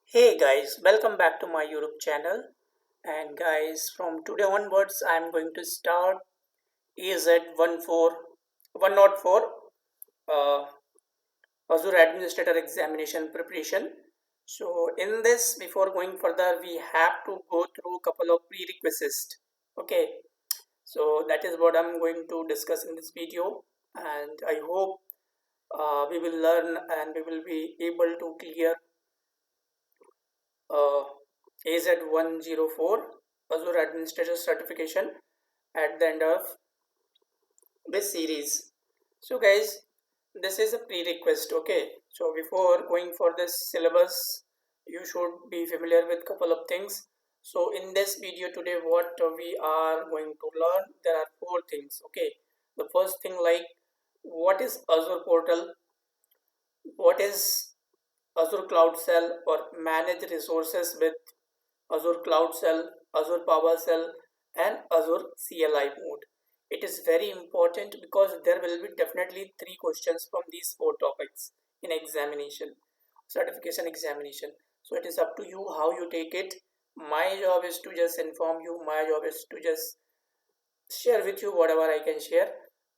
Hey guys, welcome back to my YouTube channel. And guys, from today onwards, I'm going to start AZ-104 uh, Azure Administrator Examination preparation. So in this, before going further, we have to go through a couple of prerequisites. Okay, so that is what I'm going to discuss in this video, and I hope we will learn and we will be able to clear uh, AZ-104 Azure Administrator Certification at the end of this series. So guys, this is a prerequisite. Okay, so before going for this syllabus, you should be familiar with couple of things. So in this video today, what we are going to learn, there are four things. Okay, the first thing, like, what is Azure Portal, what is Azure Cloud Shell or manage resources with Azure Cloud Shell, Azure PowerShell, and Azure CLI mode. It is very important because there will be definitely three questions from these four topics in examination, certification examination. So it is up to you how you take it. My job is to just inform you. My job is to just share with you whatever I can share,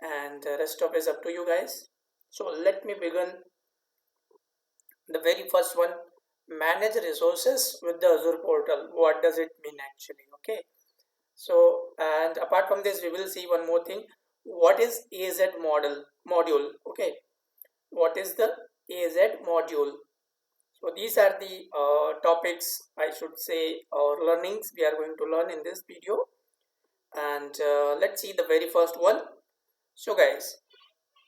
and the rest of it is up to you guys. So let me begin. The very first one, manage resources with the Azure portal. What does it mean actually? Okay, so and apart from this we will see one more thing. What is AZ module? Okay, what is the AZ module? So these are the topics, I should say, or learnings we are going to learn in this video. And let's see the very first one. So guys,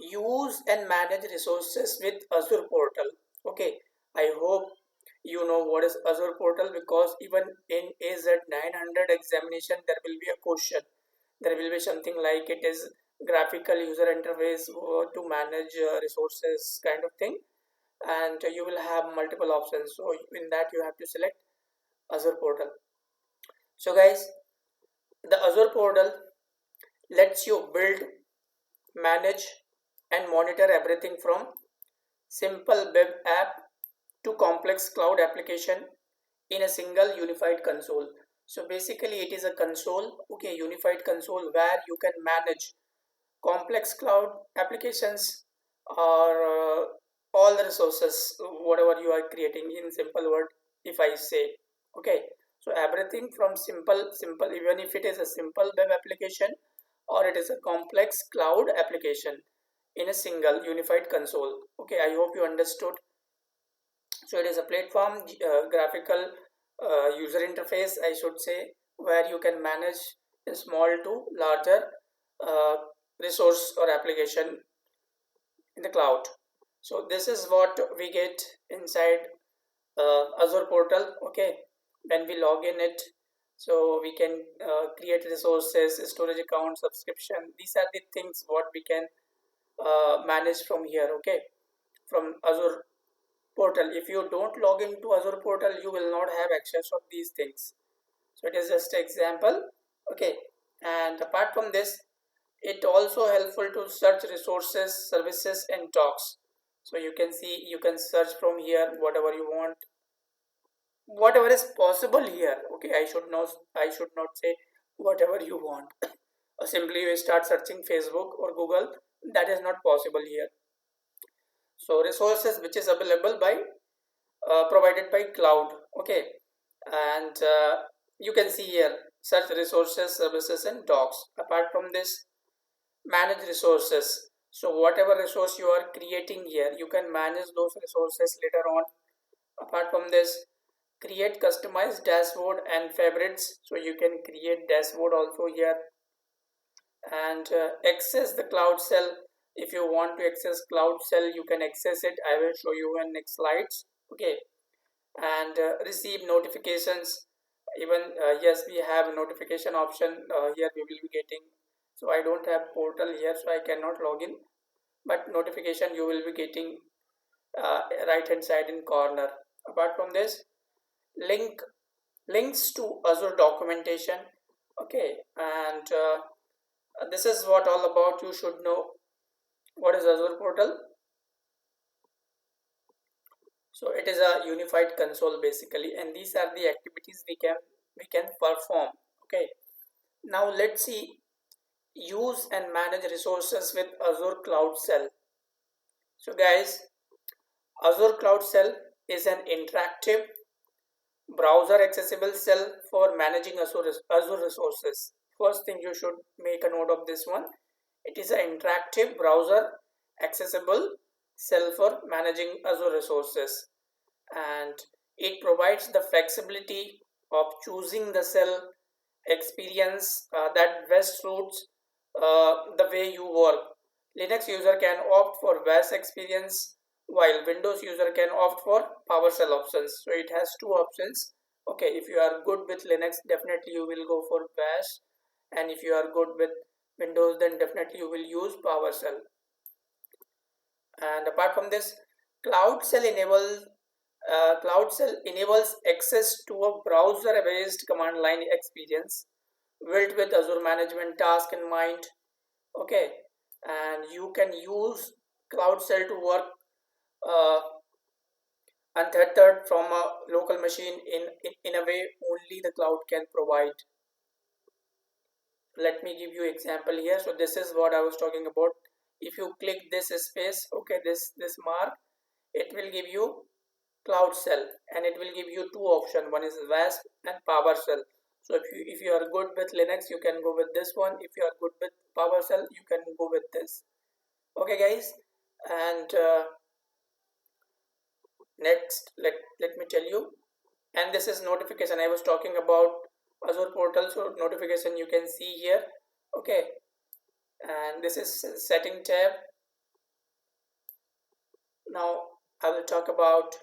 use and manage resources with Azure portal. Okay, I hope you know what is Azure portal, because even in AZ-900 examination there will be a question. There will be something like it is graphical user interface to manage resources kind of thing, and you will have multiple options. So in that you have to select Azure portal. So guys, the Azure portal lets you build, manage, and monitor everything from simple web app to complex cloud application in a single unified console. So basically it is a console, okay, unified console where you can manage complex cloud applications or all the resources, whatever you are creating, in simple word if I say. Okay, so everything from simple, even if it is a simple web application or it is a complex cloud application in a single unified console. Okay, I hope you understood. So it is a platform, graphical user interface, I should say, where you can manage a small to larger uh, resource or application in the cloud. So this is what we get inside Azure portal. Okay, when we log in it, so we can create resources, storage account, subscription. These are the things what we can manage from here. Okay, from Azure portal. If you don't log into Azure portal, you will not have access of these things. So it is just an example. Okay, and apart from this, it also helpful to search resources, services, and docs. So you can see, you can search from here whatever you want, whatever is possible here. Okay, I should not say whatever you want. Or simply you start searching Facebook or Google, that is not possible here. So resources which is available by provided by cloud. Okay, and you can see here search resources, services, and docs. Apart from this, manage resources. So whatever resource you are creating here, you can manage those resources later on. Apart from this, create customized dashboard and favorites. So you can create dashboard also here. And access the cloud shell. If you want to access cloud shell, you can access it. I will show you in next slides. Okay, and receive notifications. Even yes, we have notification option here we will be getting. So I don't have portal here, so I cannot log in, but notification you will be getting right hand side in corner. Apart from this, link links to Azure documentation. Okay, and this is what all about. You should know what is Azure portal. So it is a unified console basically, and these are the activities we can perform. Okay, now let's see use and manage resources with Azure Cloud Shell. So guys, Azure Cloud Shell is an interactive browser accessible shell for managing Azure resources. First thing you should make a note of this one. It is an interactive browser accessible shell for managing Azure resources, and it provides the flexibility of choosing the shell experience that best suits the way you work. Linux user can opt for bash experience, while Windows user can opt for PowerShell options. So it has two options. Okay, if you are good with Linux, definitely you will go for bash, and if you are good with Windows, then definitely you will use PowerShell. And apart from this, Cloud Shell enables access to a browser-based command line experience built with Azure management task in mind. Okay, and you can use Cloud Shell to work uh, untethered from a local machine in a way only the cloud can provide. Let me give you example here. So this is what I was talking about. If you click this space, okay, this mark, it will give you Cloud Shell, and it will give you two options. One is WASP and PowerShell. So if you are good with Linux, you can go with this one. If you are good with PowerShell, you can go with this. Okay guys, and next let me tell you, and this is notification. I was talking about Azure Portal, so notification you can see here. Okay, and this is setting tab. Now I will talk about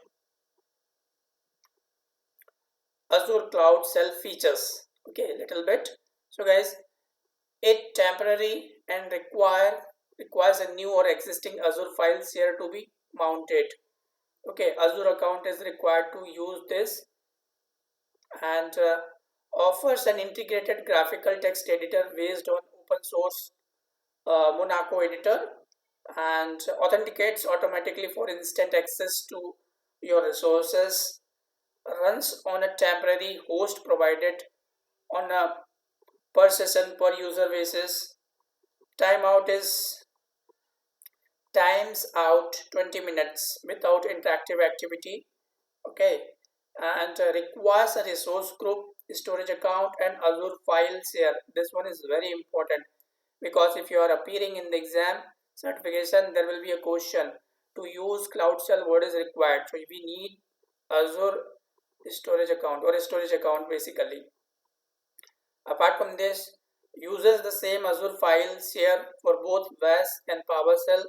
Azure Cloud Shell features. Okay, a little bit. So guys, it temporary and requires a new or existing Azure file share to be mounted. Okay, Azure account is required to use this, and offers an integrated graphical text editor based on open source Monaco editor, and authenticates automatically for instant access to your resources, runs on a temporary host provided on a per session per user basis. Timeout is times out 20 minutes without interactive activity. Okay, and requires a resource group, storage account, and Azure file share. This one is very important, because if you are appearing in the exam certification, there will be a question to use Cloud Shell, what is required. So we need Azure storage account, or a storage account basically. Apart from this, uses the same Azure file share for both WAS and PowerShell.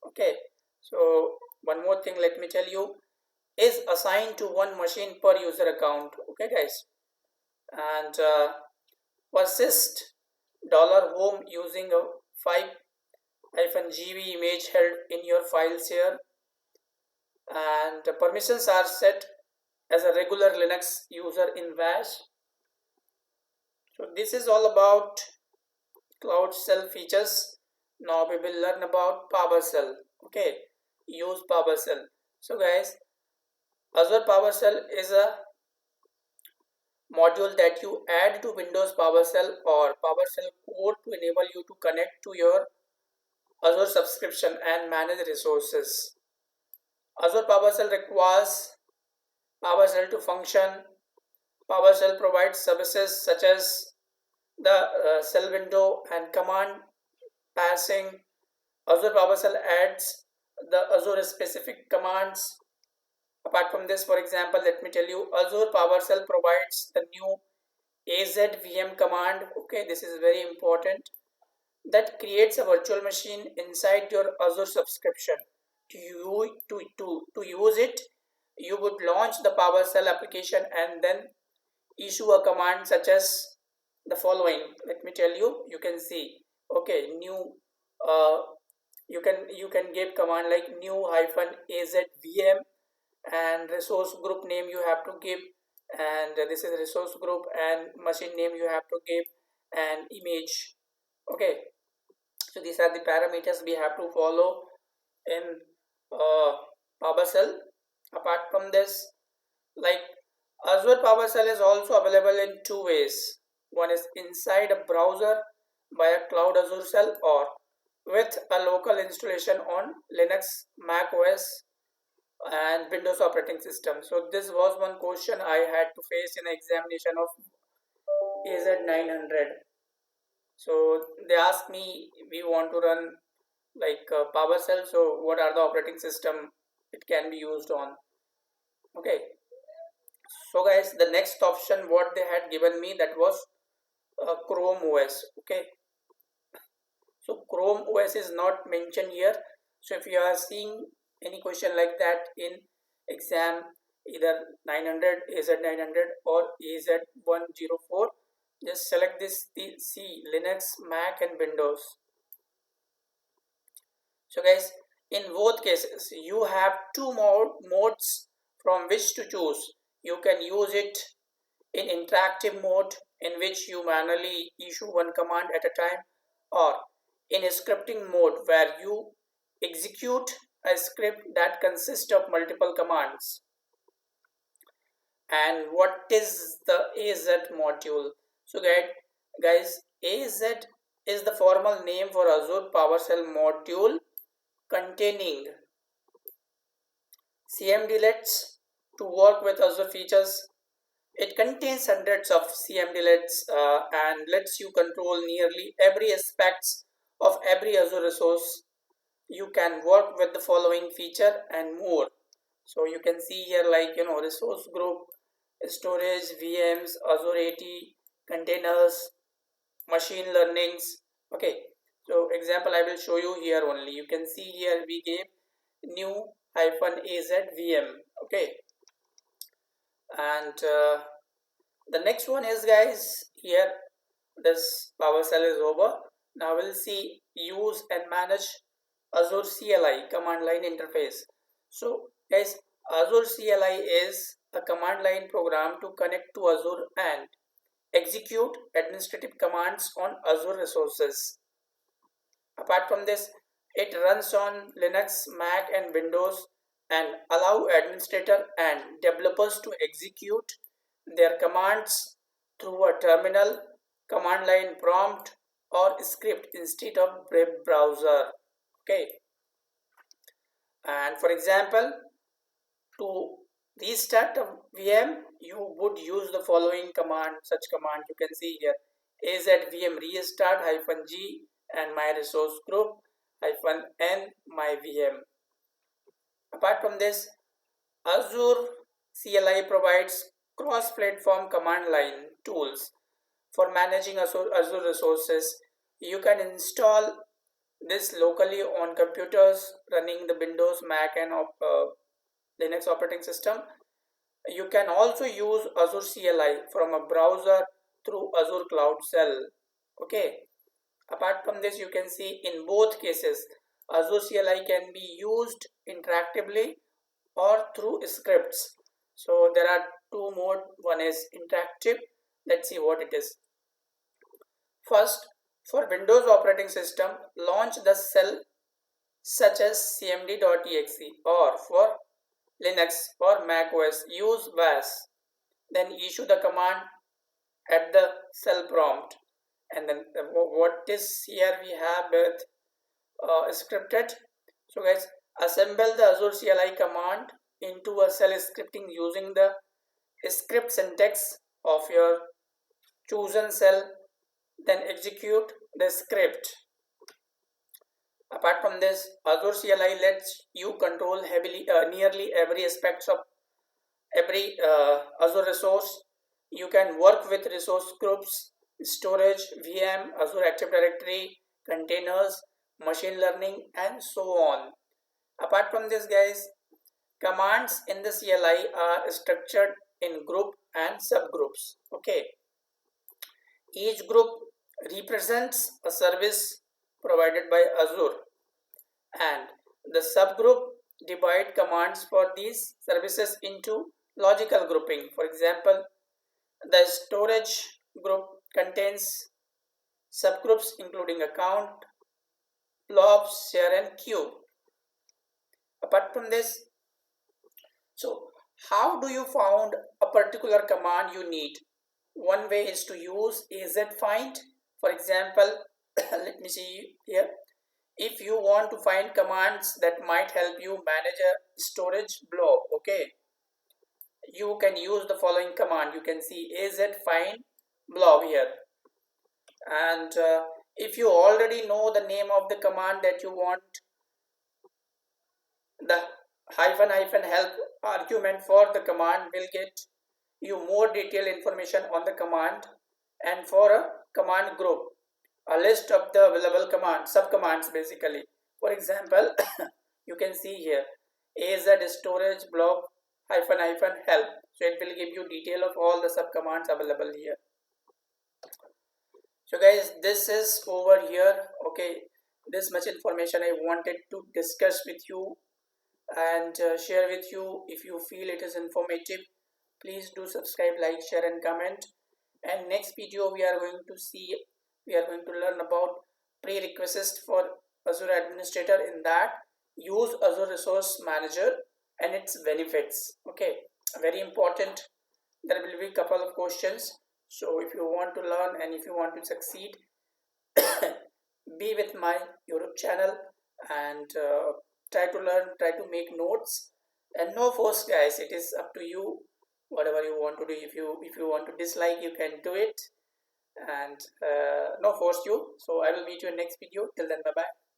Okay, so one more thing let me tell you, is assigned to one machine per user account. Okay guys, and persist $home using a 5-GB image held in your files here, and the permissions are set as a regular Linux user in bash. So this is all about Cloud Shell features. Now we will learn about PowerShell. Okay, use PowerShell. So guys, Azure PowerShell is a module that you add to Windows PowerShell or PowerShell core to enable you to connect to your Azure subscription and manage resources. Azure PowerShell requires PowerShell to function. PowerShell provides services such as the shell window and command parsing. Azure PowerShell adds the Azure specific commands. Apart from this, for example, let me tell you, Azure PowerShell provides the new AZ-VM command. Okay, this is very important. That creates a virtual machine inside your Azure subscription. To use it, you would launch the PowerShell application and then issue a command such as the following. Let me tell you, you can see. Okay, new you can give command like new -azvm, and resource group name you have to give, and this is resource group, and machine name you have to give, and image. Okay, so these are the parameters we have to follow in PowerShell. Apart from this, like Azure PowerShell is also available in two ways. One is inside a browser by a Cloud Azure Shell, or with a local installation on Linux, Mac OS and Windows operating system. So this was one question I had to face in the examination of AZ-900. So they asked me, we want to run like PowerShell, so what are the operating system it can be used on? Okay, so guys, the next option what they had given me, that was Chrome OS. Okay, so Chrome OS is not mentioned here. So if you are seeing any question like that in exam, either 900, AZ-900 or AZ-104, just select this C, Linux, Mac and Windows. So guys, in both cases you have two more modes from which to choose. You can use it in interactive mode, in which you manually issue one command at a time, or in a scripting mode where you execute a script that consists of multiple commands. And what is the AZ module? So guys, AZ is the formal name for Azure PowerShell module containing CMDlets to work with Azure features. It contains hundreds of CMDlets and lets you control nearly every aspects of every Azure resource. You can work with the following feature and more. So you can see here, like, resource group, storage, VMs, Azure AT, containers, machine learnings. Okay, so example I will show you here only. You can see here we gave new -az VM. Okay, and the next one is, guys, here this PowerShell is over. Now we'll see use and manage Azure CLI, command line interface. So guys, Azure CLI is a command line program to connect to Azure and execute administrative commands on Azure resources. Apart from this, it runs on Linux, Mac and Windows, and allow administrator and developers to execute their commands through a terminal, command line prompt or script instead of web browser. Okay, and for example, to restart a VM, you would use the following command. Such command you can see here: azvm restart -g and my resource group -n my VM. Apart from this, Azure CLI provides cross-platform command line tools for managing Azure resources. You can install this locally on computers running the Windows, Mac and Linux operating system. You can also use Azure CLI from a browser through Azure Cloud Shell. Okay. Apart from this, you can see in both cases Azure CLI can be used interactively or through scripts. So there are two modes. One is interactive. Let's see what it is. First, for Windows operating system, launch the shell such as cmd.exe, or for Linux or Mac OS, use was. Then issue the command at the shell prompt. And then what is here we have with scripted. So guys, assemble the Azure CLI command into a shell scripting using the script syntax of your chosen shell, then execute the script. Apart from this, Azure CLI lets you control nearly every aspects of every Azure resource. You can work with resource groups, storage, VM, Azure Active Directory, containers, machine learning and so on. Apart from this, guys, commands in the CLI are structured in group and subgroups. Okay, each group represents a service provided by Azure, and the subgroup divide commands for these services into logical grouping. For example, the storage group contains subgroups including account, blobs, share and queue. Apart from this, So how do you found a particular command you need? One way is to use AZ find. For example, let me see here. If you want to find commands that might help you manage a storage blob, okay, you can use the following command. You can see AZ find blob here. And if you already know the name of the command that you want, the hyphen help argument for the command will get you more detailed information on the command. And for a command group, a list of the available commands, subcommands basically. For example, you can see here AZ storage blob hyphen help. So it will give you detail of all the subcommands available here. So guys, this is over here. Okay, this much information I wanted to discuss with you and share with you. If you feel it is informative, please do subscribe, like, share and comment. And next video we are going to learn about prerequisites for Azure Administrator. In that, use Azure Resource Manager and its benefits. Okay, very important. There will be a couple of questions. So if you want to learn and if you want to succeed, be with my YouTube channel and try to learn, try to make notes, and no force guys, it is up to you whatever you want to do. If you want to dislike, you can do it, and no force you. So I will meet you in next video. Till then, bye bye.